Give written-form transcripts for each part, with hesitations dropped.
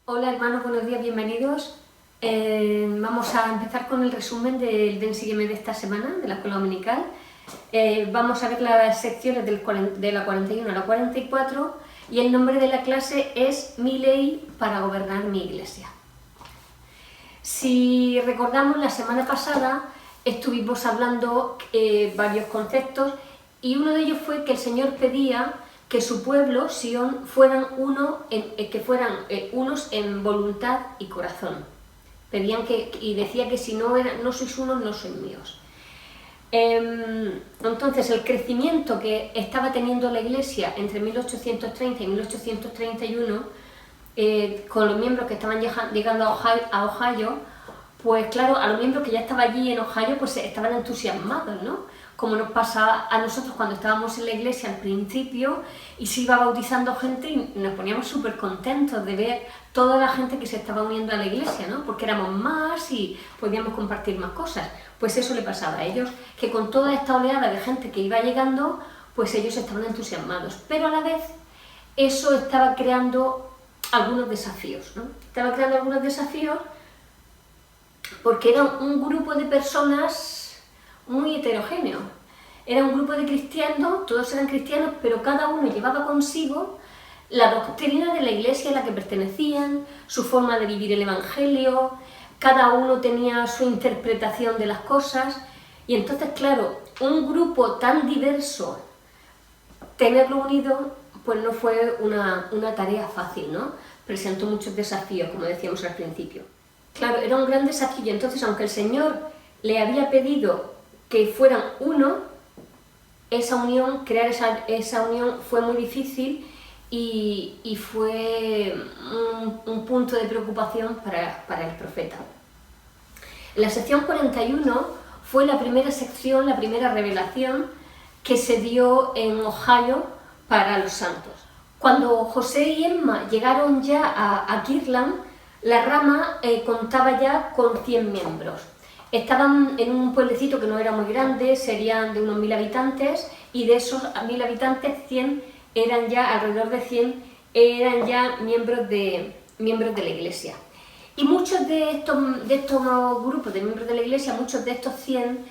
Hola hermanos, buenos días, bienvenidos. Vamos a empezar con el resumen del Ven Sígueme de esta semana, de la escuela dominical. Vamos a ver las secciones de la 41 a la 44 y el nombre de la clase es Mi ley para gobernar mi iglesia. Si recordamos, la semana pasada estuvimos hablando varios conceptos y uno de ellos fue que el Señor pedía que su pueblo, Sion, fueran unos en voluntad y corazón. Y decía que si no sois unos, no sois míos. Entonces, el crecimiento que estaba teniendo la Iglesia entre 1830 y 1831, con los miembros que estaban llegando a Ohio, pues claro, a los miembros que ya estaban allí en Ohio, pues estaban entusiasmados, ¿no? Como nos pasa a nosotros cuando estábamos en la iglesia al principio y se iba bautizando gente y nos poníamos súper contentos de ver toda la gente que se estaba uniendo a la iglesia, ¿no? Porque éramos más y podíamos compartir más cosas. Pues eso le pasaba a ellos, que con toda esta oleada de gente que iba llegando, pues ellos estaban entusiasmados. Pero a la vez eso estaba creando algunos desafíos, ¿no? Estaba creando algunos desafíos porque era un grupo de personas muy heterogéneo. Era un grupo de cristianos, todos eran cristianos, pero cada uno llevaba consigo la doctrina de la iglesia a la que pertenecían, su forma de vivir el evangelio, cada uno tenía su interpretación de las cosas, y entonces, claro, un grupo tan diverso, tenerlo unido, pues no fue una tarea fácil, ¿no? Presentó muchos desafíos, como decíamos al principio. Claro, era un gran desafío, entonces, aunque el Señor le había pedido que fueran uno, crear esa unión fue muy difícil y fue un punto de preocupación para el profeta. La sección 41 fue la primera sección, la primera revelación que se dio en Ohio para los santos. Cuando José y Emma llegaron ya a Kirtland, la rama contaba ya con 100 miembros. Estaban en un pueblecito que no era muy grande, serían de unos 1000 habitantes, y de esos 1000 habitantes, 100 eran ya, alrededor de 100, eran ya miembros de la iglesia. Y muchos de estos grupos de miembros de la iglesia, muchos de estos 100,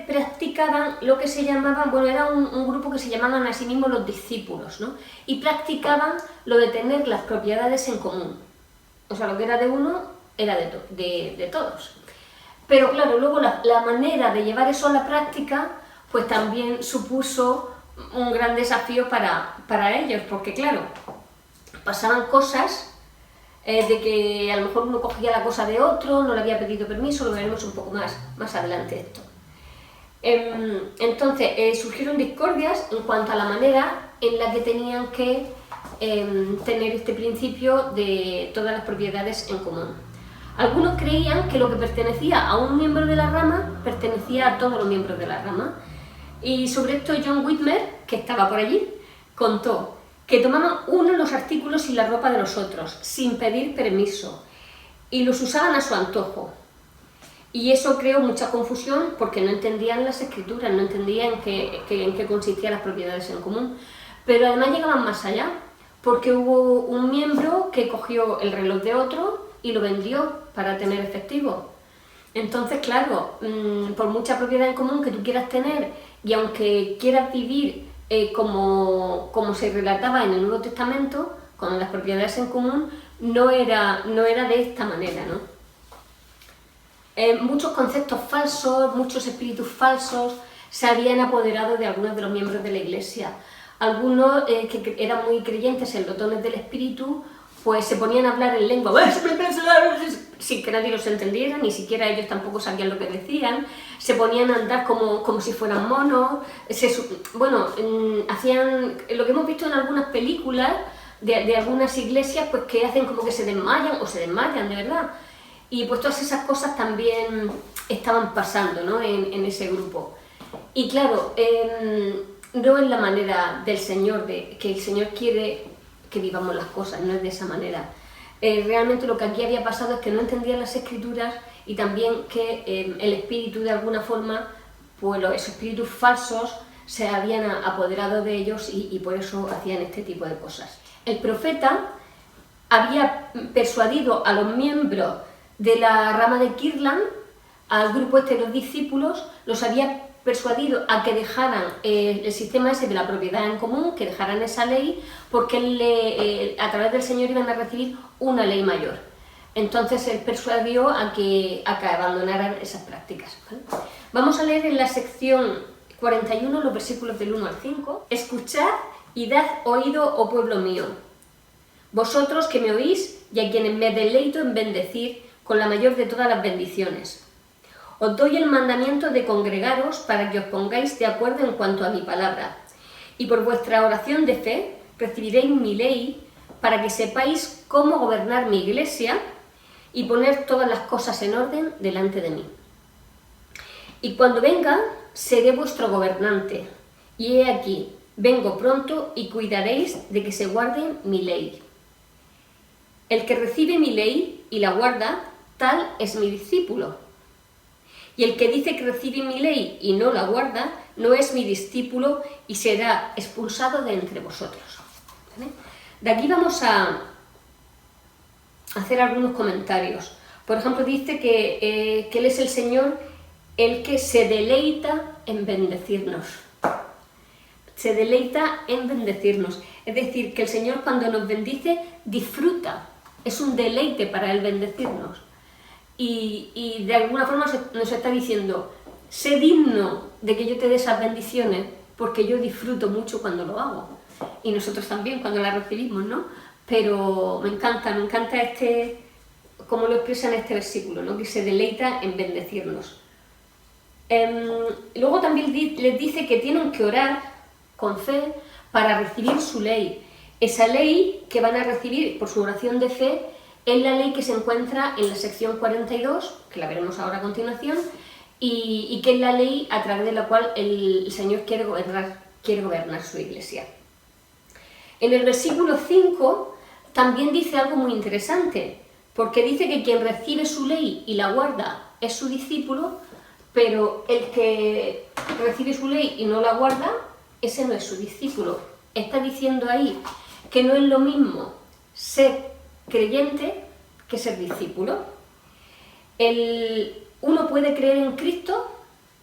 practicaban lo que se llamaban, bueno, era un grupo que se llamaban a sí mismos los discípulos, ¿no? Y practicaban lo de tener las propiedades en común. O sea, lo que era de uno era de todos. Pero claro, luego la manera de llevar eso a la práctica, pues también supuso un gran desafío para ellos, porque claro, pasaban cosas de que a lo mejor uno cogía la cosa de otro, no le había pedido permiso, lo veremos un poco más adelante esto. Entonces, surgieron discordias en cuanto a la manera en la que tenían que tener este principio de todas las propiedades en común. Algunos creían que lo que pertenecía a un miembro de la rama pertenecía a todos los miembros de la rama. Y sobre esto John Whitmer, que estaba por allí, contó que tomaban uno los artículos y la ropa de los otros, sin pedir permiso, y los usaban a su antojo. Y eso creó mucha confusión porque no entendían las escrituras, no entendían en qué consistían las propiedades en común. Pero además llegaban más allá, porque hubo un miembro que cogió el reloj de otro y lo vendió para tener efectivo. Entonces, claro, por mucha propiedad en común que tú quieras tener y aunque quieras vivir como se relataba en el Nuevo Testamento, con las propiedades en común, no era de esta manera, ¿no? Muchos conceptos falsos, muchos espíritus falsos se habían apoderado de algunos de los miembros de la Iglesia. Algunos que eran muy creyentes en los dones del Espíritu, pues se ponían a hablar en lengua sin que nadie los entendiera, ni siquiera ellos tampoco sabían lo que decían, se ponían a andar como si fueran monos, hacían lo que hemos visto en algunas películas de algunas iglesias, pues que hacen como que se desmayan de verdad. Y pues todas esas cosas también estaban pasando, ¿no? en ese grupo. Y claro, no es la manera del Señor, que el Señor quiere que vivamos las cosas, no es de esa manera. Realmente lo que aquí había pasado es que no entendían las escrituras y también que el espíritu de alguna forma, pues esos espíritus falsos se habían apoderado de ellos y por eso hacían este tipo de cosas. El profeta había persuadido a los miembros de la rama de Kirtland, al grupo este de los discípulos, los había persuadido a que dejaran el sistema ese de la propiedad en común, que dejaran esa ley, porque a través del Señor iban a recibir una ley mayor. Entonces él persuadió a que abandonaran esas prácticas, ¿vale? Vamos a leer en la sección 41 los versículos del 1 al 5. Escuchad y dad oído, oh pueblo mío, vosotros que me oís y a quienes me deleito en bendecir con la mayor de todas las bendiciones. Os doy el mandamiento de congregaros para que os pongáis de acuerdo en cuanto a mi palabra, y por vuestra oración de fe recibiréis mi ley para que sepáis cómo gobernar mi iglesia y poner todas las cosas en orden delante de mí. Y cuando venga, seré vuestro gobernante, y he aquí, vengo pronto y cuidaréis de que se guarde mi ley. El que recibe mi ley y la guarda, tal es mi discípulo. Y el que dice que recibe mi ley y no la guarda, no es mi discípulo y será expulsado de entre vosotros. ¿Vale? De aquí vamos a hacer algunos comentarios. Por ejemplo, dice que Él es el Señor el que se deleita en bendecirnos. Se deleita en bendecirnos. Es decir, que el Señor cuando nos bendice disfruta. Es un deleite para Él bendecirnos. Y de alguna forma nos está diciendo, sé digno de que yo te dé esas bendiciones porque yo disfruto mucho cuando lo hago. Y nosotros también cuando las recibimos, ¿no? Pero me encanta como lo expresa en este versículo, ¿no? Que se deleita en bendecirnos. Luego también les dice que tienen que orar con fe para recibir su ley. Esa ley que van a recibir por su oración de fe es la ley que se encuentra en la sección 42, que la veremos ahora a continuación, y que es la ley a través de la cual el Señor quiere gobernar su iglesia. En el versículo 5 también dice algo muy interesante, porque dice que quien recibe su ley y la guarda es su discípulo, pero el que recibe su ley y no la guarda, ese no es su discípulo. Está diciendo ahí que no es lo mismo ser creyente que ser discípulo. Uno puede creer en Cristo,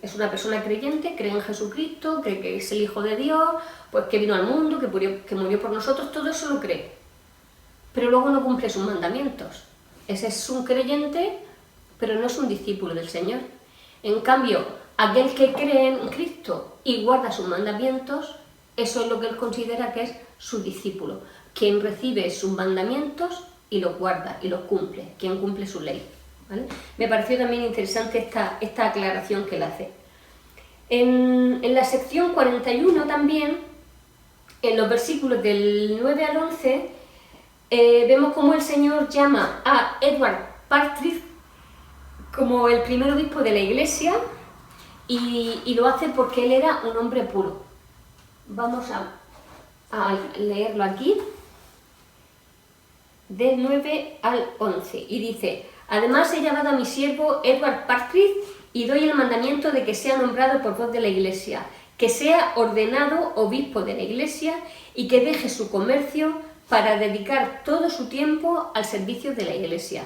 es una persona creyente, cree en Jesucristo, cree que es el Hijo de Dios, pues que vino al mundo, que murió por nosotros, todo eso lo cree. Pero luego no cumple sus mandamientos. Ese es un creyente, pero no es un discípulo del Señor. En cambio, aquel que cree en Cristo y guarda sus mandamientos, eso es lo que él considera que es su discípulo. Quien recibe sus mandamientos y los guarda y los cumple, quien cumple su ley. ¿Vale? Me pareció también interesante esta aclaración que él hace. En la sección 41 también, en los versículos del 9 al 11, vemos cómo el Señor llama a Edward Partridge como el primer obispo de la iglesia y lo hace porque él era un hombre puro. Vamos a leerlo aquí, del 9 al 11, y dice: además he llamado a mi siervo Edward Partridge y doy el mandamiento de que sea nombrado por voz de la iglesia, que sea ordenado obispo de la iglesia y que deje su comercio para dedicar todo su tiempo al servicio de la iglesia,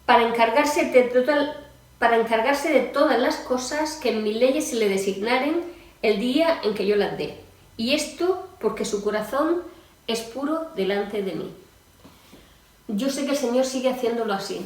para encargarse de todas las cosas que en mis leyes se le designaren el día en que yo las dé, y esto porque su corazón es puro delante de mí. Yo sé que el Señor sigue haciéndolo así,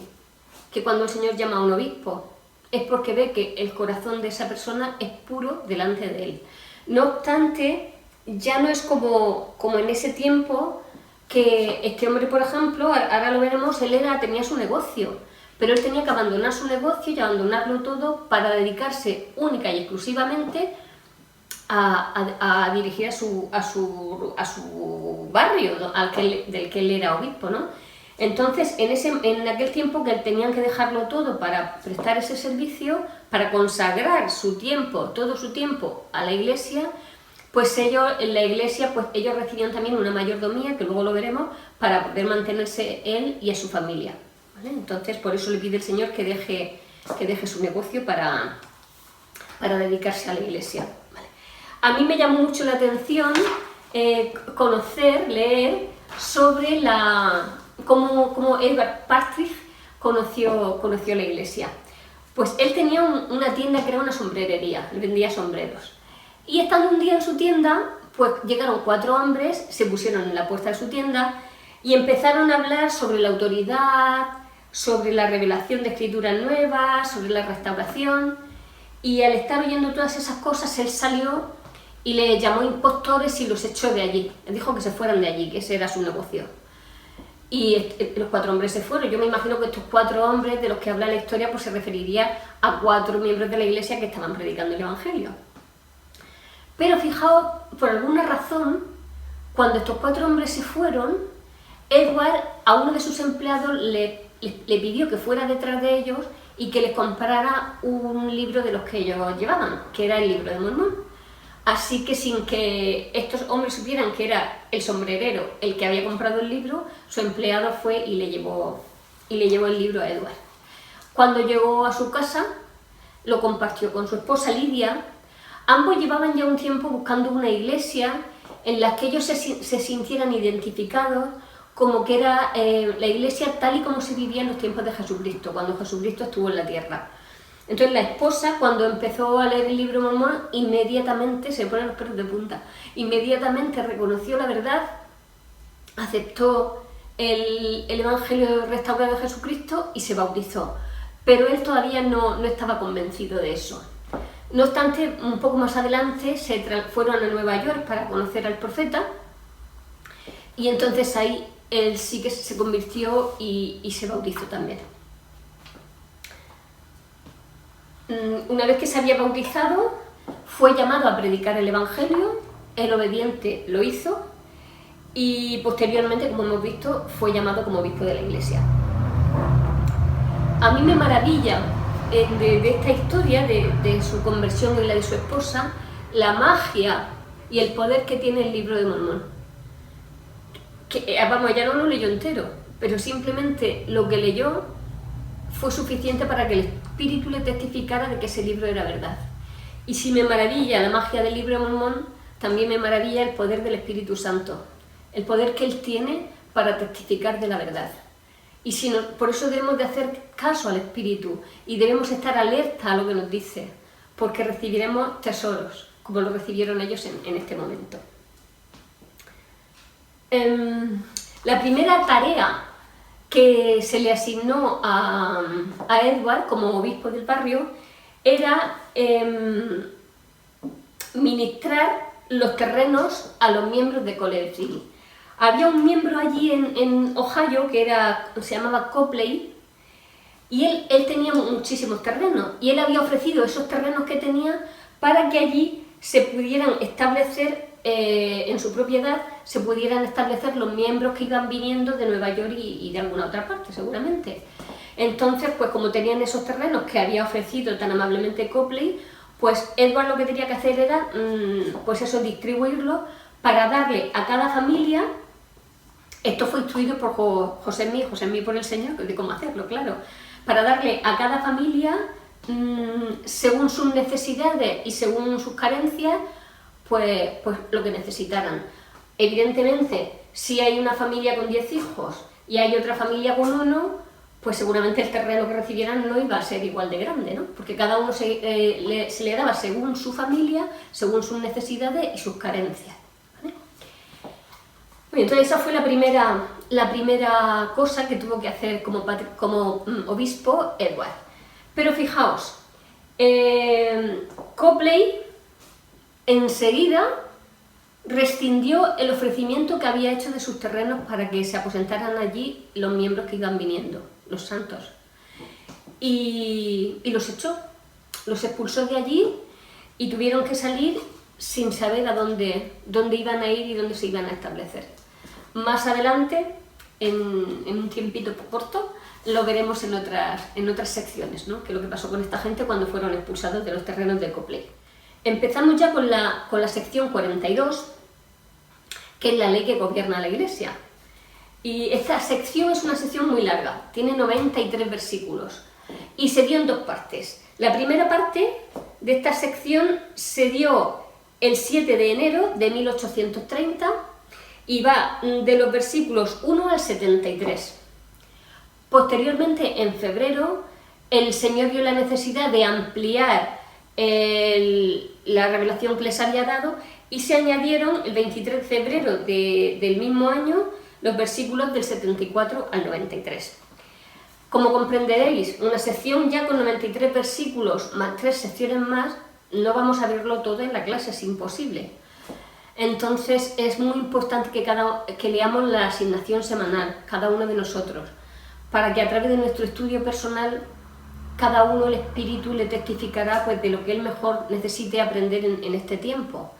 que cuando el Señor llama a un obispo es porque ve que el corazón de esa persona es puro delante de él. No obstante, ya no es como en ese tiempo que este hombre, por ejemplo, ahora lo veremos, él tenía su negocio, pero él tenía que abandonar su negocio y abandonarlo todo para dedicarse única y exclusivamente a dirigir a su barrio del que él era obispo, ¿no? Entonces, en aquel tiempo que tenían que dejarlo todo para prestar ese servicio, para consagrar su tiempo, todo su tiempo a la iglesia, pues en la iglesia ellos recibían también una mayordomía, que luego lo veremos, para poder mantenerse él y a su familia, ¿vale? Entonces, por eso le pide el Señor que deje su negocio para dedicarse a la iglesia, ¿vale? A mí me llamó mucho la atención leer sobre cómo Edward Partridge conoció la iglesia. Pues él tenía una tienda que era una sombrerería, le vendía sombreros. Y estando un día en su tienda, pues llegaron 4 hombres, se pusieron en la puerta de su tienda y empezaron a hablar sobre la autoridad, sobre la revelación de escrituras nuevas, sobre la restauración. Y al estar oyendo todas esas cosas, él salió y le llamó impostores y los echó de allí. Les dijo que se fueran de allí, que ese era su negocio. Y los 4 hombres se fueron. Yo me imagino que estos 4 hombres de los que habla la historia pues se referiría a 4 miembros de la iglesia que estaban predicando el Evangelio. Pero fijaos, por alguna razón, cuando estos 4 hombres se fueron, Edward a uno de sus empleados le pidió que fuera detrás de ellos y que les comprara un libro de los que ellos llevaban, que era el Libro de Mormón. Así que sin que estos hombres supieran que era el sombrerero el que había comprado el libro, su empleado fue y le llevó el libro a Edward. Cuando llegó a su casa, lo compartió con su esposa Lidia. Ambos llevaban ya un tiempo buscando una iglesia en la que ellos se sintieran identificados como que era la iglesia tal y como se vivía en los tiempos de Jesucristo, cuando Jesucristo estuvo en la tierra. Entonces la esposa, cuando empezó a leer el Libro de Mormón, inmediatamente, se ponen los pelos de punta, inmediatamente reconoció la verdad, aceptó el Evangelio restaurado de Jesucristo y se bautizó. Pero él todavía no estaba convencido de eso. No obstante, un poco más adelante fueron a Nueva York para conocer al profeta y entonces ahí él sí que se convirtió y se bautizó también. Una vez que se había bautizado, fue llamado a predicar el Evangelio, el obediente lo hizo y posteriormente, como hemos visto, fue llamado como obispo de la iglesia. A mí me maravilla de esta historia, de su conversión y la de su esposa, la magia y el poder que tiene el Libro de Mormón. Vamos, ella no lo leyó entero, pero simplemente lo que leyó fue suficiente para que el Espíritu le testificara de que ese libro era verdad. Y si me maravilla la magia del Libro de Mormón, también me maravilla el poder del Espíritu Santo, el poder que Él tiene para testificar de la verdad. Y por eso debemos de hacer caso al Espíritu y debemos estar alerta a lo que nos dice, porque recibiremos tesoros, como lo recibieron ellos en este momento. La primera tarea que se le asignó a Edward como obispo del barrio era ministrar los terrenos a los miembros de College Hill. Había un miembro allí en Ohio que se llamaba Copley y él tenía muchísimos terrenos y él había ofrecido esos terrenos que tenía para que allí se pudieran establecer en su propiedad, se pudieran establecer los miembros que iban viniendo de Nueva York y de alguna otra parte seguramente. Entonces, pues como tenían esos terrenos que había ofrecido tan amablemente Copley, pues Edward lo que tenía que hacer era pues eso, distribuirlos para darle a cada familia. Esto fue instruido por José Smith por el Señor, de cómo hacerlo, claro, para darle a cada familia según sus necesidades y según sus carencias, pues lo que necesitaran. Evidentemente, si hay una familia con 10 hijos y hay otra familia con 1, pues seguramente el terreno que recibieran no iba a ser igual de grande, ¿no? Porque cada uno se le daba según su familia, según sus necesidades y sus carencias. ¿Vale? Bueno, entonces esa fue la primera cosa que tuvo que hacer como obispo Edward. Pero fijaos, Copley enseguida rescindió el ofrecimiento que había hecho de sus terrenos para que se aposentaran allí los miembros que iban viniendo, los santos. Y los echó, los expulsó de allí y tuvieron que salir sin saber a dónde iban a ir y dónde se iban a establecer. Más adelante, en un tiempito corto, lo veremos en otras secciones, ¿no? Que es lo que pasó con esta gente cuando fueron expulsados de los terrenos de Copley. Empezamos ya con la sección 42, que es la ley que gobierna la Iglesia. Y esta sección es una sección muy larga, tiene 93 versículos y se dio en 2 partes. La primera parte de esta sección se dio el 7 de enero de 1830 y va de los versículos 1 al 73. Posteriormente, en febrero, el Señor vio la necesidad de ampliar la revelación que les había dado y se añadieron el 23 de febrero del mismo año los versículos del 74 al 93. Como comprenderéis, una sección ya con 93 versículos más 3 secciones más, no vamos a verlo todo en la clase, es imposible. Entonces es muy importante que leamos la asignación semanal, cada uno de nosotros, para que a través de nuestro estudio personal cada uno el Espíritu le testificará pues, de lo que él mejor necesite aprender en este tiempo.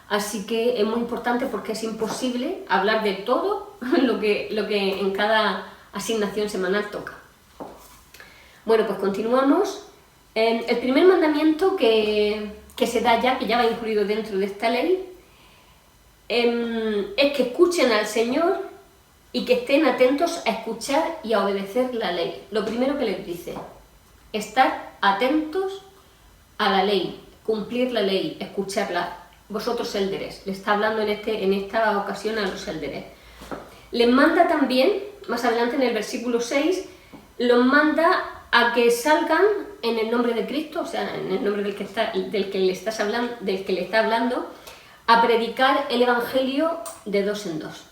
Así que es muy importante porque es imposible hablar de todo lo que en cada asignación semanal toca. Bueno, pues continuamos. El primer mandamiento que se da ya, que ya va incluido dentro de esta ley, es que escuchen al Señor y que estén atentos a escuchar y a obedecer la ley. Lo primero que les dice, estar atentos a la ley, cumplir la ley, escucharla. Vosotros élderes, le está hablando en esta ocasión a los élderes. Les manda también, más adelante en el versículo 6, los manda a que salgan en el nombre de Cristo, o sea, en el nombre del que le está hablando, a predicar el Evangelio de dos en dos.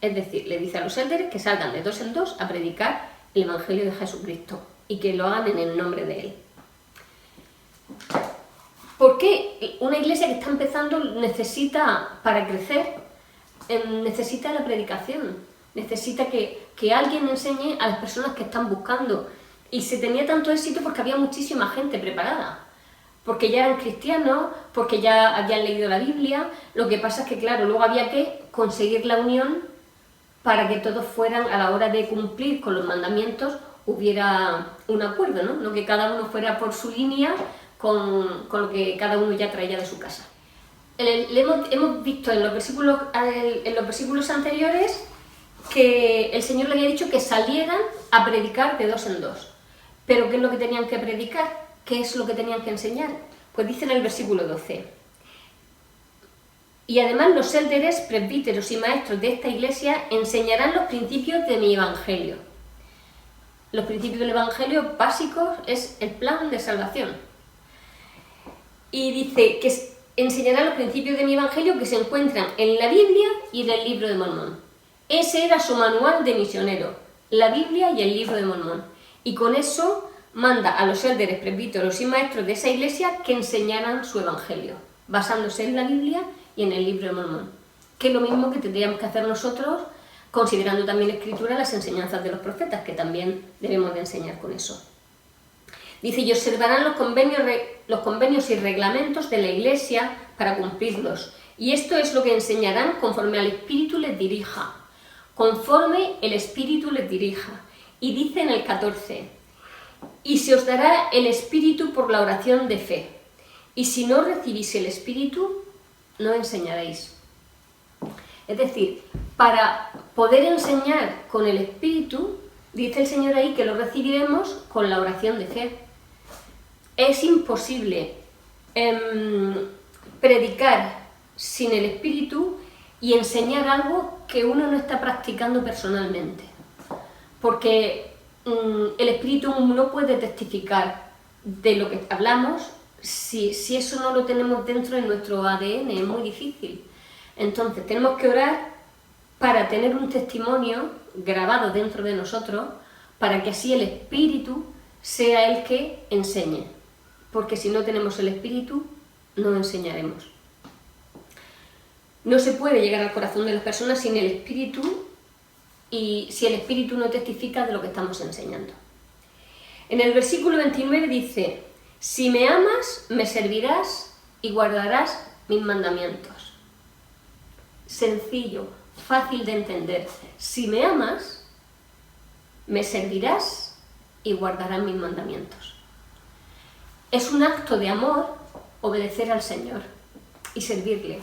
Es decir, le dice a los élderes que salgan de dos en dos a predicar el Evangelio de Jesucristo y que lo hagan en el nombre de Él. ¿Por qué una iglesia que está empezando necesita, para crecer, necesita la predicación? Necesita que alguien enseñe a las personas que están buscando. Y se tenía tanto éxito porque había muchísima gente preparada. Porque ya eran cristianos, porque ya habían leído la Biblia. Lo que pasa es que, claro, luego había que conseguir la unión para que todos fueran, a la hora de cumplir con los mandamientos, hubiera un acuerdo, ¿no? No que cada uno fuera por su línea con lo que cada uno ya traía de su casa. Hemos visto en los versículos anteriores que el Señor le había dicho que salieran a predicar de dos en dos. ¿Pero qué es lo que tenían que predicar? ¿Qué es lo que tenían que enseñar? Pues dice en el versículo 12. Y además los élderes, presbíteros y maestros de esta iglesia enseñarán los principios de mi evangelio. Los principios del evangelio básicos es el plan de salvación. Y dice que enseñarán los principios de mi evangelio que se encuentran en la Biblia y en el libro de Mormón. Ese era su manual de misionero, la Biblia y el libro de Mormón. Y con eso manda a los élderes, presbíteros y maestros de esa iglesia que enseñaran su evangelio, basándose en la Biblia y en el libro de Mormón. Que es lo mismo que tendríamos que hacer nosotros, considerando también escritura las enseñanzas de los profetas, que también debemos de enseñar con eso. Dice, y observarán los convenios y reglamentos de la iglesia para cumplirlos. Y esto es lo que enseñarán conforme al Espíritu les dirija. Conforme el Espíritu les dirija. Y dice en el 14, y se os dará el Espíritu por la oración de fe. Y si no recibís el Espíritu, no enseñaréis. Es decir, para poder enseñar con el Espíritu, dice el Señor ahí que lo recibiremos con la oración de fe. Es imposible predicar sin el Espíritu y enseñar algo que uno no está practicando personalmente. Porque el Espíritu no puede testificar de lo que hablamos si eso no lo tenemos dentro de nuestro ADN, es muy difícil. Entonces tenemos que orar para tener un testimonio grabado dentro de nosotros, para que así el Espíritu sea el que enseñe. Porque si no tenemos el Espíritu, no enseñaremos. No se puede llegar al corazón de las personas sin el Espíritu y si el Espíritu no testifica de lo que estamos enseñando. En el versículo 29 dice, si me amas, me servirás y guardarás mis mandamientos. Sencillo, fácil de entender. Si me amas, me servirás y guardarás mis mandamientos. Es un acto de amor obedecer al Señor y servirle.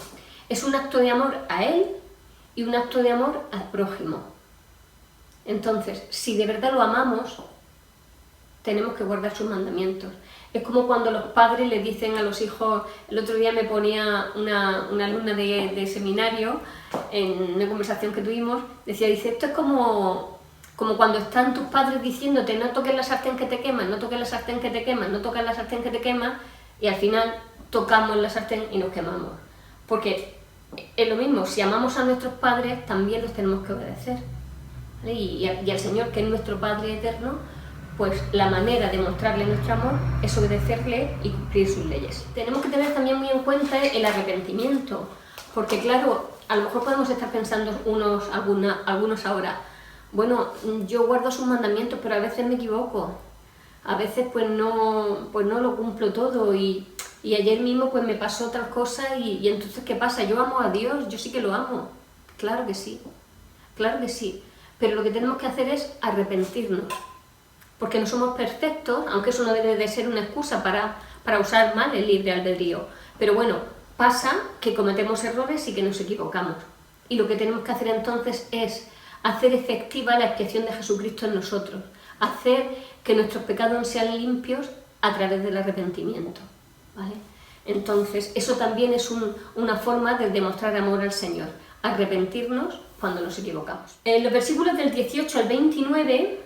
Es un acto de amor a Él y un acto de amor al prójimo. Entonces, si de verdad lo amamos, tenemos que guardar sus mandamientos. Es como cuando los padres le dicen a los hijos, el otro día me ponía una alumna de seminario, en una conversación que tuvimos, dice, esto es como cuando están tus padres diciéndote no toques la sartén que te quema, no toques la sartén que te quema, no toques la sartén que te quema, y al final tocamos la sartén y nos quemamos. Porque es lo mismo, si amamos a nuestros padres, también los tenemos que obedecer, ¿vale? Y al Señor, que es nuestro Padre eterno, pues la manera de mostrarle nuestro amor es obedecerle y cumplir sus leyes. Tenemos que tener también muy en cuenta el arrepentimiento, porque claro, a lo mejor podemos estar pensando algunos ahora, bueno, yo guardo sus mandamientos, pero a veces me equivoco, a veces pues no lo cumplo todo y ayer mismo pues me pasó otra cosa y entonces ¿qué pasa? ¿Yo amo a Dios? Yo sí que lo amo. Claro que sí, pero lo que tenemos que hacer es arrepentirnos. Porque no somos perfectos, aunque eso no debe de ser una excusa para usar mal el libre albedrío. Pero bueno, pasa que cometemos errores y que nos equivocamos. Y lo que tenemos que hacer entonces es hacer efectiva la expiación de Jesucristo en nosotros, hacer que nuestros pecados sean limpios a través del arrepentimiento, ¿vale? Entonces, eso también es una forma de demostrar amor al Señor, arrepentirnos cuando nos equivocamos. En los versículos del 18 al 29...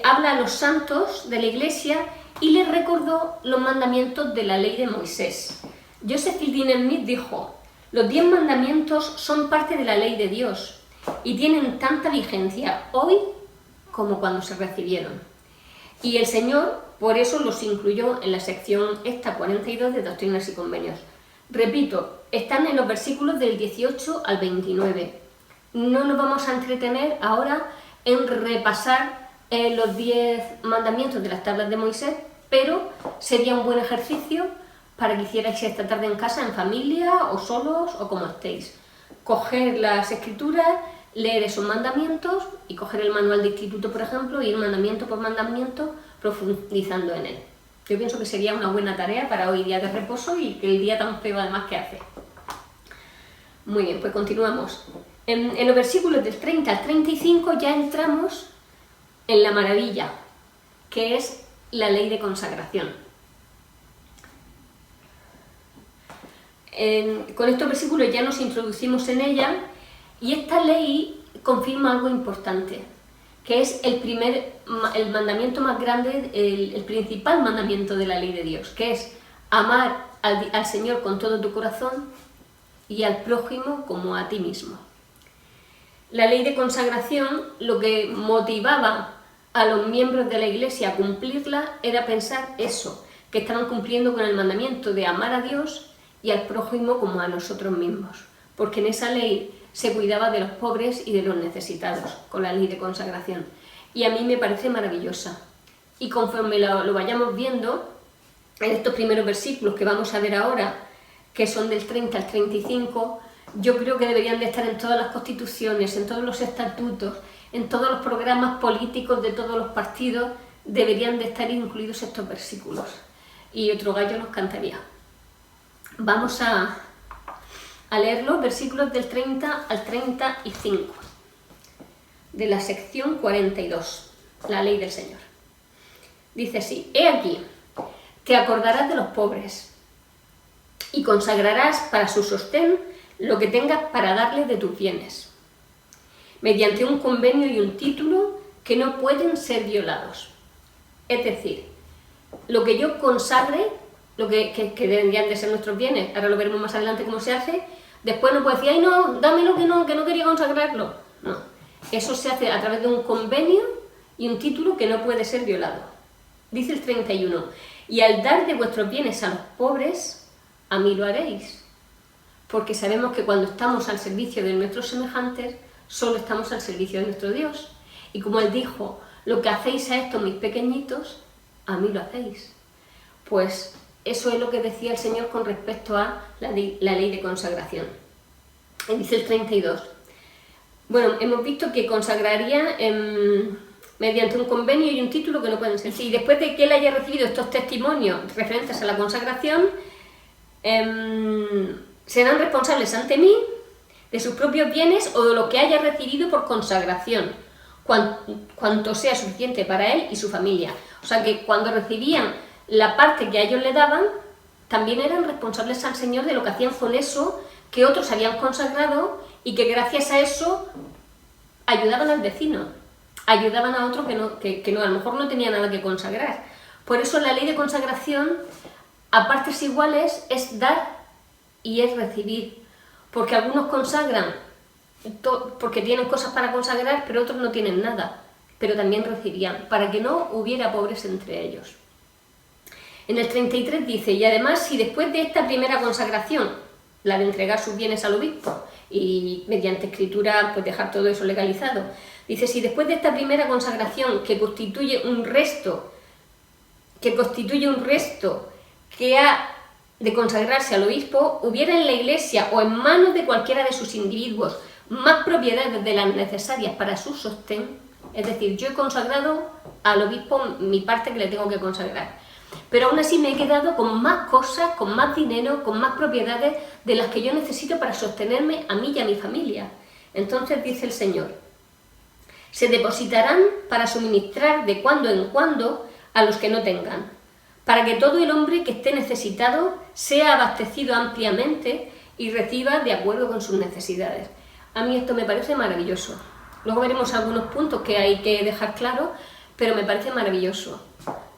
habla a los santos de la Iglesia y les recordó los mandamientos de la ley de Moisés. Joseph Fielding Smith dijo, los 10 mandamientos son parte de la ley de Dios y tienen tanta vigencia hoy como cuando se recibieron. Y el Señor por eso los incluyó en la sección esta 42 de Doctrinas y Convenios. Repito, están en los versículos del 18 al 29. No nos vamos a entretener ahora en repasar los 10 mandamientos de las tablas de Moisés, pero sería un buen ejercicio para que hicierais esta tarde en casa, en familia, o solos, o como estéis. Coger las escrituras, leer esos mandamientos y coger el manual de instituto, por ejemplo, y ir mandamiento por mandamiento profundizando en él. Yo pienso que sería una buena tarea para hoy día de reposo y que el día tan feo además que hace. Muy bien, pues continuamos. En los versículos del 30 al 35 ya entramos en la maravilla, que es la ley de consagración. Con estos versículos ya nos introducimos en ella y esta ley confirma algo importante, que es el mandamiento más grande, el principal mandamiento de la ley de Dios, que es amar al Señor con todo tu corazón y al prójimo como a ti mismo. La ley de consagración, lo que motivaba a los miembros de la Iglesia a cumplirla era pensar eso, que estaban cumpliendo con el mandamiento de amar a Dios y al prójimo como a nosotros mismos, porque en esa ley se cuidaba de los pobres y de los necesitados, con la ley de consagración. Y a mí me parece maravillosa. Y conforme lo vayamos viendo, en estos primeros versículos que vamos a ver ahora, que son del 30 al 35, yo creo que deberían de estar en todas las constituciones, en todos los estatutos, en todos los programas políticos de todos los partidos, deberían de estar incluidos estos versículos. Y otro gallo nos cantaría. Vamos a leer los versículos del 30 al 35 de la sección 42, la ley del Señor. Dice así: He aquí, te acordarás de los pobres y consagrarás para su sostén lo que tengas para darles de tus bienes, mediante un convenio y un título que no pueden ser violados. Es decir, lo que yo consagre, lo que deberían de ser nuestros bienes, ahora lo veremos más adelante cómo se hace, después no puede decir, ay no, dámelo que no quería consagrarlo. No, eso se hace a través de un convenio y un título que no puede ser violado. Dice el 31, y al dar de vuestros bienes a los pobres, a mí lo haréis, porque sabemos que cuando estamos al servicio de nuestros semejantes, solo estamos al servicio de nuestro Dios. Y como Él dijo, lo que hacéis a estos mis pequeñitos, a mí lo hacéis. Pues eso es lo que decía el Señor con respecto a la ley de consagración. Y dice el 32. Bueno, hemos visto que consagraría mediante un convenio y un título que no pueden ser. Y después de que Él haya recibido estos testimonios referentes a la consagración, serán responsables ante mí de sus propios bienes o de lo que haya recibido por consagración. cuanto sea suficiente para él y su familia. O sea que cuando recibían la parte que a ellos le daban, también eran responsables al Señor de lo que hacían con eso que otros habían consagrado y que gracias a eso ayudaban al vecino, ayudaban a otro que no, a lo mejor no tenía nada que consagrar. Por eso la ley de consagración a partes iguales es dar y es recibir, porque algunos consagran porque tienen cosas para consagrar, pero otros no tienen nada, pero también recibían, para que no hubiera pobres entre ellos. En el 33 dice, y además si después de esta primera consagración, la de entregar sus bienes al obispo y mediante escritura pues dejar todo eso legalizado, dice, si después de esta primera consagración que constituye un resto que ha de consagrarse al obispo, hubiera en la iglesia o en manos de cualquiera de sus individuos más propiedades de las necesarias para su sostén, es decir, yo he consagrado al obispo mi parte que le tengo que consagrar, pero aún así me he quedado con más cosas, con más dinero, con más propiedades de las que yo necesito para sostenerme a mí y a mi familia. Entonces dice el Señor, se depositarán para suministrar de cuando en cuando a los que no tengan, para que todo el hombre que esté necesitado sea abastecido ampliamente y reciba de acuerdo con sus necesidades. A mí esto me parece maravilloso. Luego veremos algunos puntos que hay que dejar claros, pero me parece maravilloso,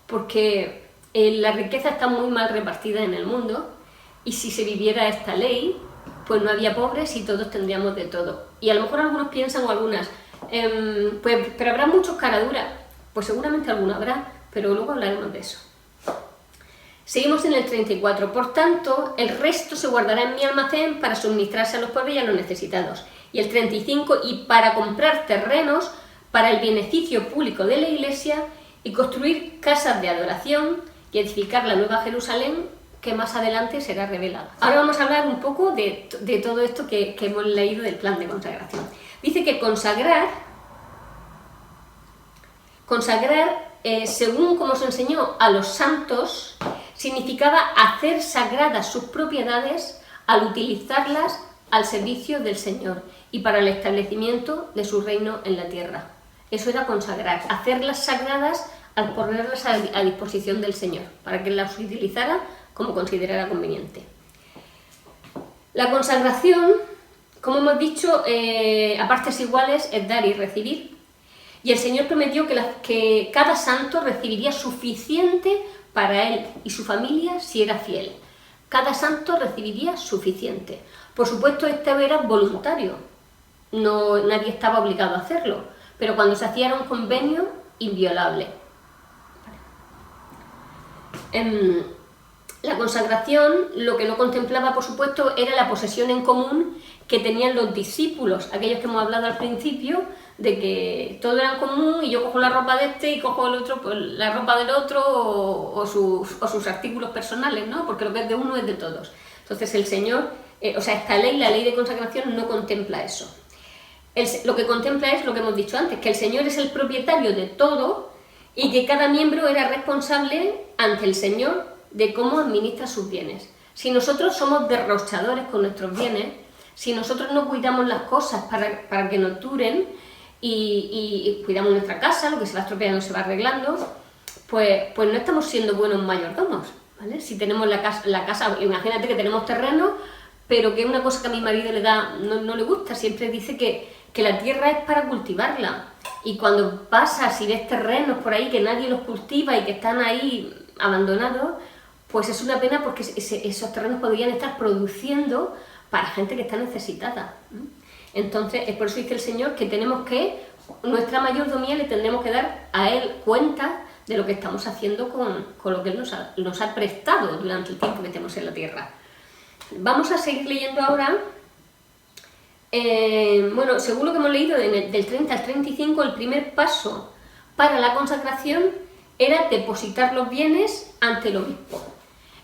porque la riqueza está muy mal repartida en el mundo y si se viviera esta ley, pues no había pobres y todos tendríamos de todo. Y a lo mejor algunos piensan o algunas, pero habrá muchos caraduras. Pues seguramente alguno habrá, pero luego hablaremos de eso. Seguimos en el 34. Por tanto, el resto se guardará en mi almacén para suministrarse a los pobres y a los necesitados. Y el 35, y para comprar terrenos para el beneficio público de la Iglesia y construir casas de adoración y edificar la Nueva Jerusalén, que más adelante será revelada. Ahora vamos a hablar un poco de todo esto que hemos leído del plan de consagración. Dice que consagrar, según como se enseñó a los santos, significaba hacer sagradas sus propiedades al utilizarlas al servicio del Señor y para el establecimiento de su reino en la tierra. Eso era consagrar, hacerlas sagradas al ponerlas a disposición del Señor, para que las utilizara como considerara conveniente. La consagración, como hemos dicho, a partes iguales es dar y recibir. Y el Señor prometió que cada santo recibiría suficiente para él y su familia si era fiel. Cada santo recibiría suficiente. Por supuesto, esto era voluntario, nadie estaba obligado a hacerlo, pero cuando se hacía era un convenio inviolable. La consagración lo que no contemplaba, por supuesto, era la posesión en común que tenían los discípulos, aquellos que hemos hablado al principio, de que todo era en común y yo cojo la ropa de este y cojo el otro, pues, la ropa del otro o sus artículos personales, ¿no? Porque lo que es de uno es de todos. Entonces el Señor, esta ley, la ley de consagración, no contempla eso. Lo que contempla es lo que hemos dicho antes, que el Señor es el propietario de todo y que cada miembro era responsable ante el Señor de cómo administra sus bienes. Si nosotros somos derrochadores con nuestros bienes, si nosotros no cuidamos las cosas para que nos duren y cuidamos nuestra casa, lo que se va estropeando se va arreglando, pues no estamos siendo buenos mayordomos, ¿vale? Si tenemos la casa, imagínate que tenemos terreno, pero que una cosa que a mi marido no le gusta, siempre dice que la tierra es para cultivarla. Y cuando pasas y ves terrenos por ahí que nadie los cultiva y que están ahí abandonados, pues es una pena porque esos terrenos podrían estar produciendo para gente que está necesitada. Entonces, es por eso dice el Señor que nuestra mayordomía le tendremos que dar a Él cuenta de lo que estamos haciendo con lo que Él nos ha prestado durante el tiempo que estemos en la tierra. Vamos a seguir leyendo ahora. Según lo que hemos leído del 30 al 35, el primer paso para la consagración era depositar los bienes ante el obispo.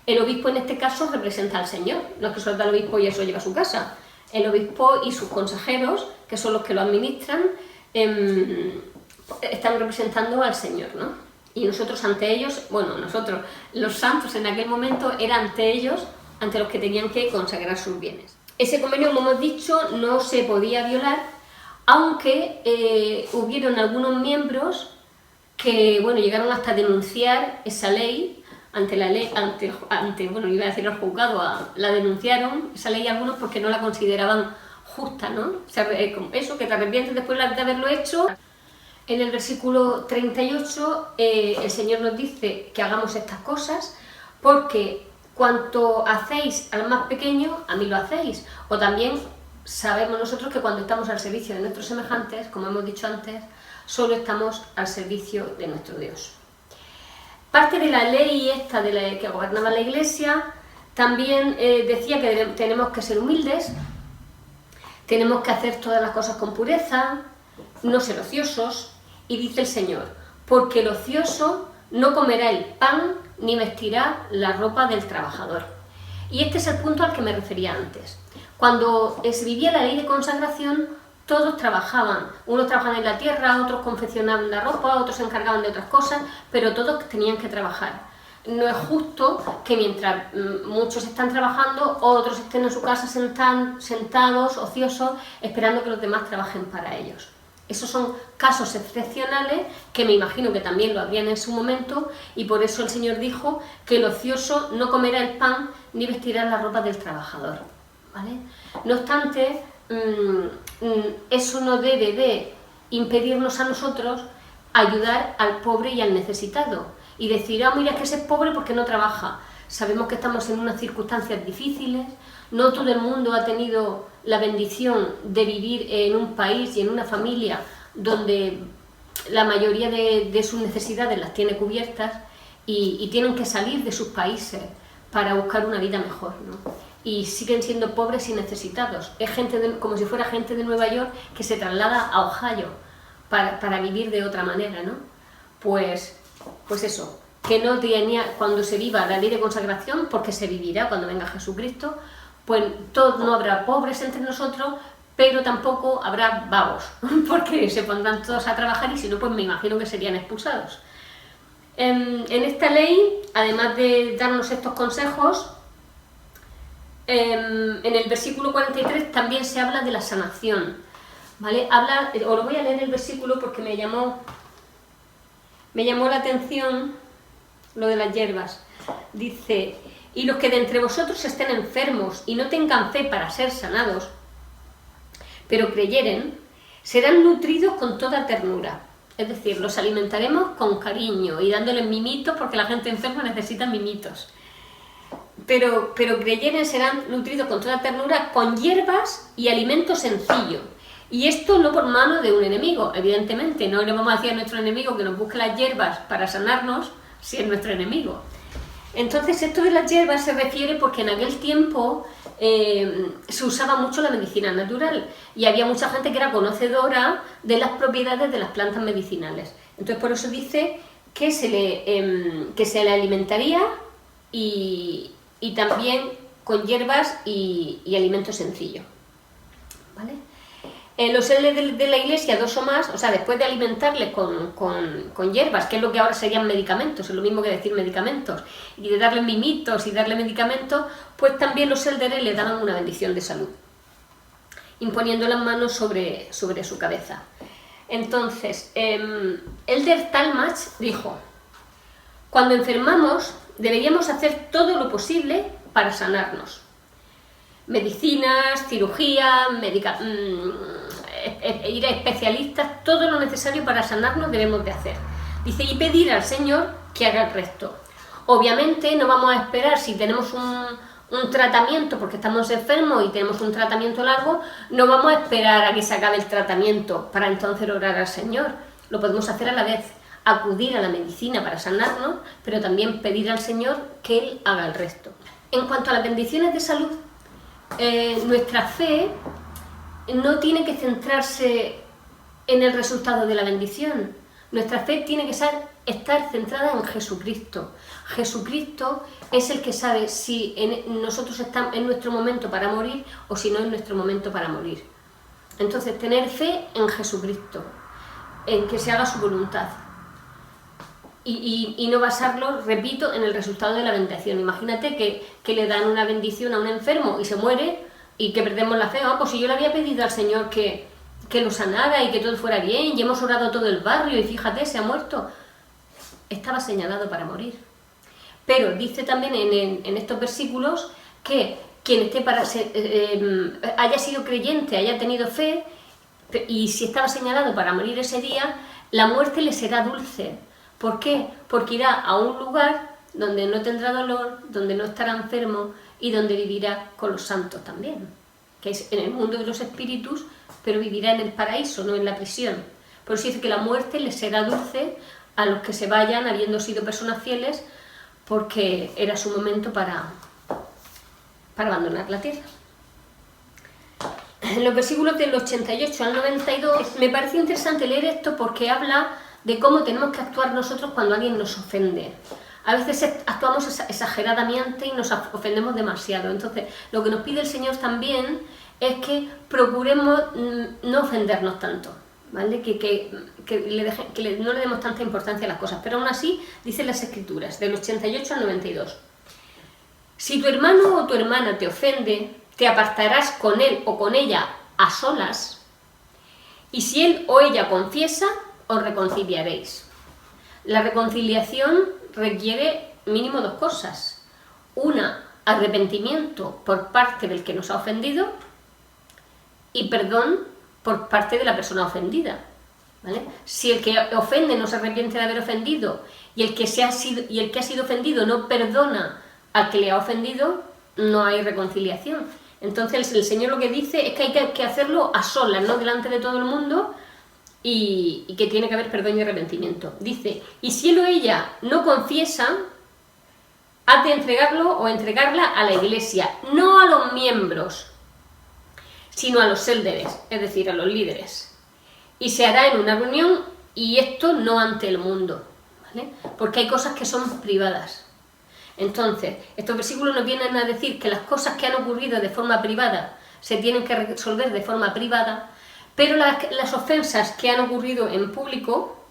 El obispo en este caso representa al Señor, no es que suelta al obispo y eso lleva a su casa. El obispo y sus consejeros, que son los que lo administran, están representando al Señor, ¿no? Y nosotros ante ellos, los santos en aquel momento eran ante ellos, ante los que tenían que consagrar sus bienes. Ese convenio, como hemos dicho, no se podía violar, aunque hubieron algunos miembros que, bueno, llegaron hasta denunciar esa ley ante la ley, bueno, iba a decir el juzgado, la denunciaron, esa ley, algunos porque no la consideraban justa, ¿no? O sea, eso, que te arrepientes después de haberlo hecho. En el versículo 38 el Señor nos dice que hagamos estas cosas porque cuanto hacéis al más pequeño, a mí lo hacéis. O también sabemos nosotros que cuando estamos al servicio de nuestros semejantes, como hemos dicho antes, solo estamos al servicio de nuestro Dios. Parte de la ley esta que gobernaba la Iglesia también decía que tenemos que ser humildes, tenemos que hacer todas las cosas con pureza, no ser ociosos, y dice el Señor, porque el ocioso no comerá el pan ni vestirá la ropa del trabajador. Y este es el punto al que me refería antes. Cuando se vivía la ley de consagración, todos trabajaban. Unos trabajaban en la tierra, otros confeccionaban la ropa, otros se encargaban de otras cosas, pero todos tenían que trabajar. No es justo que mientras muchos están trabajando, otros estén en su casa sentados, ociosos, esperando que los demás trabajen para ellos. Esos son casos excepcionales que me imagino que también lo habrían en su momento, y por eso el Señor dijo que el ocioso no comerá el pan ni vestirá la ropa del trabajador, ¿vale? No obstante, eso no debe de impedirnos a nosotros ayudar al pobre y al necesitado y decir, mira, es que ese es pobre porque no trabaja. Sabemos que estamos en unas circunstancias difíciles, no todo el mundo ha tenido la bendición de vivir en un país y en una familia donde la mayoría de sus necesidades las tiene cubiertas y tienen que salir de sus países para buscar una vida mejor, ¿no? Y siguen siendo pobres y necesitados. Es gente como si fuera gente de Nueva York que se traslada a Ohio para vivir de otra manera, ¿no? Pues eso, que no tenía, cuando se viva la ley de consagración, porque se vivirá cuando venga Jesucristo, pues no habrá pobres entre nosotros, pero tampoco habrá vagos, porque se pondrán todos a trabajar y si no, pues me imagino que serían expulsados. En esta ley, además de darnos estos consejos, en el versículo 43 también se habla de la sanación, ¿vale? Os lo voy a leer el versículo porque me llamó la atención lo de las hierbas. Dice, y los que de entre vosotros estén enfermos y no tengan fe para ser sanados, pero creyeren, serán nutridos con toda ternura. Es decir, los alimentaremos con cariño y dándoles mimitos, porque la gente enferma necesita mimitos. Pero creyeren, serán nutridos con toda ternura, con hierbas y alimento sencillo. Y esto no por mano de un enemigo, evidentemente. No le vamos a decir a nuestro enemigo que nos busque las hierbas para sanarnos si es nuestro enemigo. Entonces, esto de las hierbas se refiere porque en aquel tiempo se usaba mucho la medicina natural y había mucha gente que era conocedora de las propiedades de las plantas medicinales. Entonces, por eso dice que se le alimentaría y también con hierbas y alimento sencillo, ¿vale? Los seres de la Iglesia, 2 o más, o sea, después de alimentarles con hierbas, que es lo que ahora serían medicamentos, es lo mismo que decir medicamentos, y de darle mimitos y darle medicamentos, pues también los élderes le daban una bendición de salud, imponiendo las manos sobre su cabeza. Entonces, Elder Talmage dijo, cuando enfermamos deberíamos hacer todo lo posible para sanarnos. Medicinas, cirugía, ir a especialistas, todo lo necesario para sanarnos debemos de hacer. Dice, y pedir al Señor que haga el resto. Obviamente no vamos a esperar, si tenemos un tratamiento, porque estamos enfermos y tenemos un tratamiento largo, no vamos a esperar a que se acabe el tratamiento para entonces orar al Señor. Lo podemos hacer a la vez, acudir a la medicina para sanarnos, pero también pedir al Señor que Él haga el resto. En cuanto a las bendiciones de salud, nuestra fe no tiene que centrarse en el resultado de la bendición. Nuestra fe tiene que estar centrada en Jesucristo. Jesucristo es el que sabe si nosotros estamos en nuestro momento para morir o si no es nuestro momento para morir. Entonces, tener fe en Jesucristo, en que se haga su voluntad. Y no basarlo, repito, en el resultado de la bendición. Imagínate que le dan una bendición a un enfermo y se muere y que perdemos la fe. Pues si yo le había pedido al Señor que que lo sanara y que todo fuera bien, y hemos orado a todo el barrio y fíjate, se ha muerto. Estaba señalado para morir. Pero dice también en estos versículos que quien esté haya sido creyente, haya tenido fe, y si estaba señalado para morir ese día, la muerte le será dulce. ¿Por qué? Porque irá a un lugar donde no tendrá dolor, donde no estará enfermo y donde vivirá con los santos también, que es en el mundo de los espíritus, pero vivirá en el paraíso, no en la prisión. Por eso dice que la muerte le será dulce a los que se vayan habiendo sido personas fieles, porque era su momento para abandonar la tierra. En los versículos del 88 al 92 me parece interesante leer esto porque habla de cómo tenemos que actuar nosotros cuando alguien nos ofende. A veces actuamos exageradamente y nos ofendemos demasiado. Entonces, lo que nos pide el Señor también es que procuremos no ofendernos tanto, ¿vale? Que no le demos tanta importancia a las cosas. Pero aún así, dicen las Escrituras, del 88 al 92. Si tu hermano o tu hermana te ofende, te apartarás con él o con ella a solas, y si él o ella confiesa, os reconciliaréis. La reconciliación requiere mínimo dos cosas. Una, arrepentimiento por parte del que nos ha ofendido y perdón por parte de la persona ofendida, ¿vale? Si el que ofende no se arrepiente de haber ofendido y el que ha sido ofendido no perdona al que le ha ofendido, no hay reconciliación. Entonces el Señor lo que dice es que hay que hacerlo a solas, no delante de todo el mundo, y que tiene que haber perdón y arrepentimiento. Dice, y si él o ella no confiesa, has de entregarlo o entregarla a la iglesia, no a los miembros, sino a los élderes, es decir, a los líderes. Y se hará en una reunión, y esto no ante el mundo, ¿vale? Porque hay cosas que son privadas. Entonces, estos versículos nos vienen a decir que las cosas que han ocurrido de forma privada se tienen que resolver de forma privada, pero las ofensas que han ocurrido en público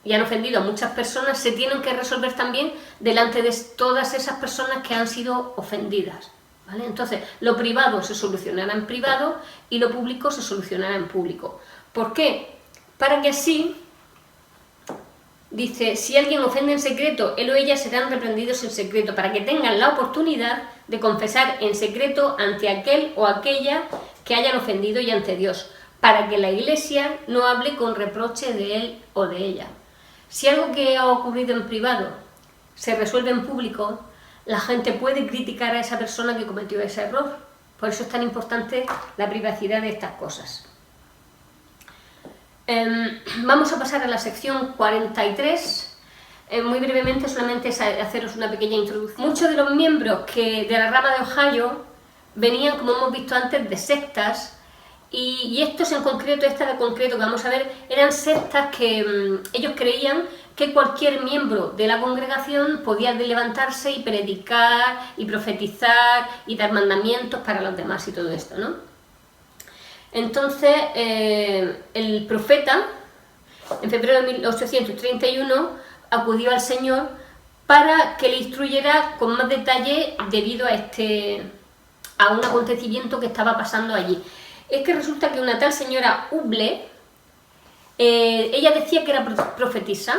y han ofendido a muchas personas se tienen que resolver también delante de todas esas personas que han sido ofendidas, ¿vale? Entonces, lo privado se solucionará en privado y lo público se solucionará en público. ¿Por qué? Para que así... Dice, si alguien ofende en secreto, él o ella serán reprendidos en secreto, para que tengan la oportunidad de confesar en secreto ante aquel o aquella que hayan ofendido y ante Dios, para que la Iglesia no hable con reproche de él o de ella. Si algo que ha ocurrido en privado se resuelve en público, la gente puede criticar a esa persona que cometió ese error. Por eso es tan importante la privacidad de estas cosas. Vamos a pasar a la sección 43. Muy brevemente, solamente es haceros una pequeña introducción. Muchos de los miembros de la rama de Ohio venían, como hemos visto antes, de sectas, y estos en concreto, esta de concreto que vamos a ver, eran sectas que ellos creían que cualquier miembro de la congregación podía levantarse y predicar y profetizar y dar mandamientos para los demás y todo esto, ¿no? Entonces, el profeta, en febrero de 1831, acudió al Señor para que le instruyera con más detalle debido a un acontecimiento que estaba pasando allí. Es que resulta que una tal señora Huble, ella decía que era profetisa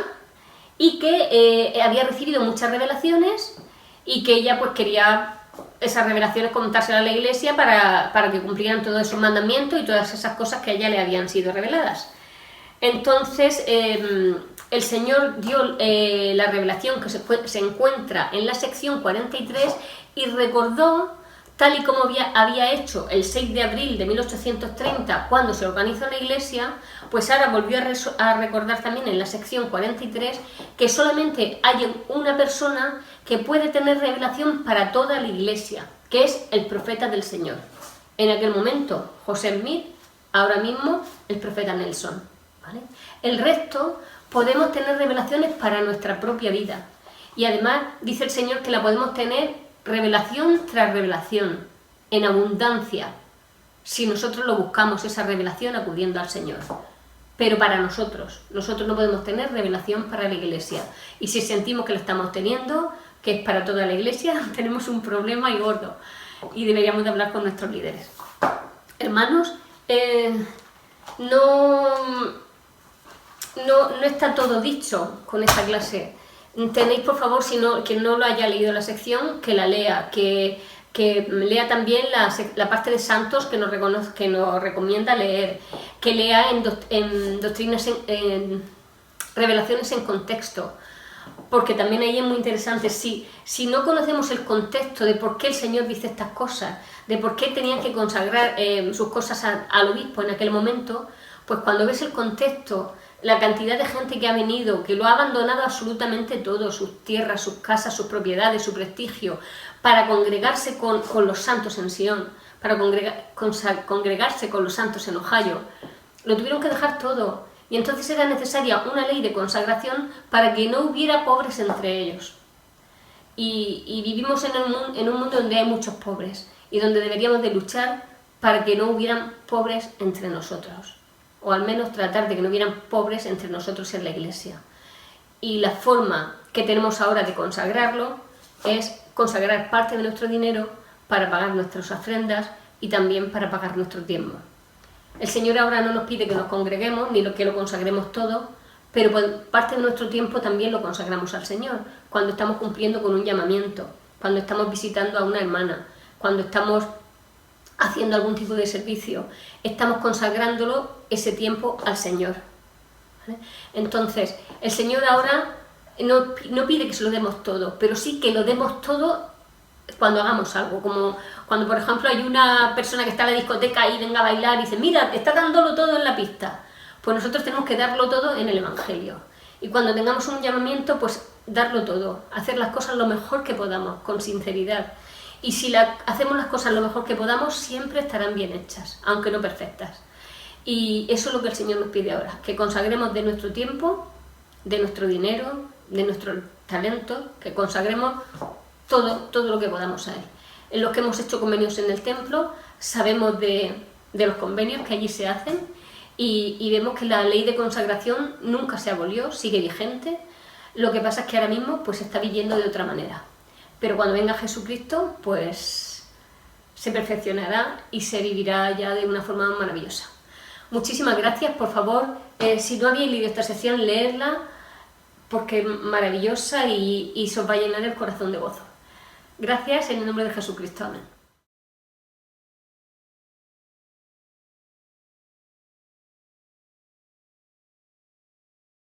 y que había recibido muchas revelaciones y que ella pues quería esas revelaciones contárselas a la iglesia para que cumplieran todos esos mandamientos y todas esas cosas que a ella le habían sido reveladas. Entonces el Señor dio la revelación que se encuentra en la sección 43 y recordó, tal y como había hecho el 6 de abril de 1830 cuando se organizó la iglesia, pues ahora volvió a recordar también en la sección 43 que solamente hay una persona que puede tener revelación para toda la iglesia, que es el profeta del Señor. En aquel momento, José Smith, ahora mismo el profeta Nelson, ¿vale? El resto podemos tener revelaciones para nuestra propia vida. Y además dice el Señor que la podemos tener revelación tras revelación, en abundancia, si nosotros lo buscamos, esa revelación acudiendo al Señor. Pero para nosotros no podemos tener revelación para la iglesia. Y si sentimos que lo estamos teniendo, que es para toda la iglesia, tenemos un problema y gordo. Y deberíamos de hablar con nuestros líderes. Hermanos, no está todo dicho con esta clase. Tenéis, por favor, quien no lo haya leído la sección, que la lea, que lea también la parte de santos que nos recomienda leer, que lea en doctrinas, en revelaciones en contexto, porque también ahí es muy interesante. Si no conocemos el contexto de por qué el Señor dice estas cosas, de por qué tenían que consagrar sus cosas al obispo en aquel momento, pues cuando ves el contexto, la cantidad de gente que ha venido, que lo ha abandonado absolutamente todo, sus tierras, sus casas, sus propiedades, su prestigio, para congregarse con los santos en Sion, para congregarse con los santos en Ohio, lo tuvieron que dejar todo. Y entonces era necesaria una ley de consagración para que no hubiera pobres entre ellos. Y vivimos en un mundo donde hay muchos pobres y donde deberíamos de luchar para que no hubieran pobres entre nosotros, o al menos tratar de que no hubieran pobres entre nosotros en la Iglesia. Y la forma que tenemos ahora de consagrarlo es consagrar parte de nuestro dinero para pagar nuestras ofrendas y también para pagar nuestro diezmo. El Señor ahora no nos pide que nos congreguemos ni que lo consagremos todo, pero parte de nuestro tiempo también lo consagramos al Señor, cuando estamos cumpliendo con un llamamiento, cuando estamos visitando a una hermana, cuando estamos haciendo algún tipo de servicio, estamos consagrándolo ese tiempo al Señor, ¿vale? Entonces, el Señor ahora no pide que se lo demos todo, pero sí que lo demos todo cuando hagamos algo, como cuando por ejemplo hay una persona que está en la discoteca y venga a bailar y dice, mira, está dándolo todo en la pista, pues nosotros tenemos que darlo todo en el Evangelio. Y cuando tengamos un llamamiento, pues darlo todo, hacer las cosas lo mejor que podamos, con sinceridad. Y si hacemos las cosas lo mejor que podamos, siempre estarán bien hechas, aunque no perfectas. Y eso es lo que el Señor nos pide ahora, que consagremos de nuestro tiempo, de nuestro dinero, de nuestro talento, que consagremos todo lo que podamos a Él. En los que hemos hecho convenios en el templo, sabemos de los convenios que allí se hacen y vemos que la ley de consagración nunca se abolió, sigue vigente. Lo que pasa es que ahora mismo pues, se está viviendo de otra manera. Pero cuando venga Jesucristo, pues se perfeccionará y se vivirá ya de una forma maravillosa. Muchísimas gracias, por favor, si no habéis leído esta sección, leedla, porque es maravillosa y se os va a llenar el corazón de gozo. Gracias en el nombre de Jesucristo. Amén.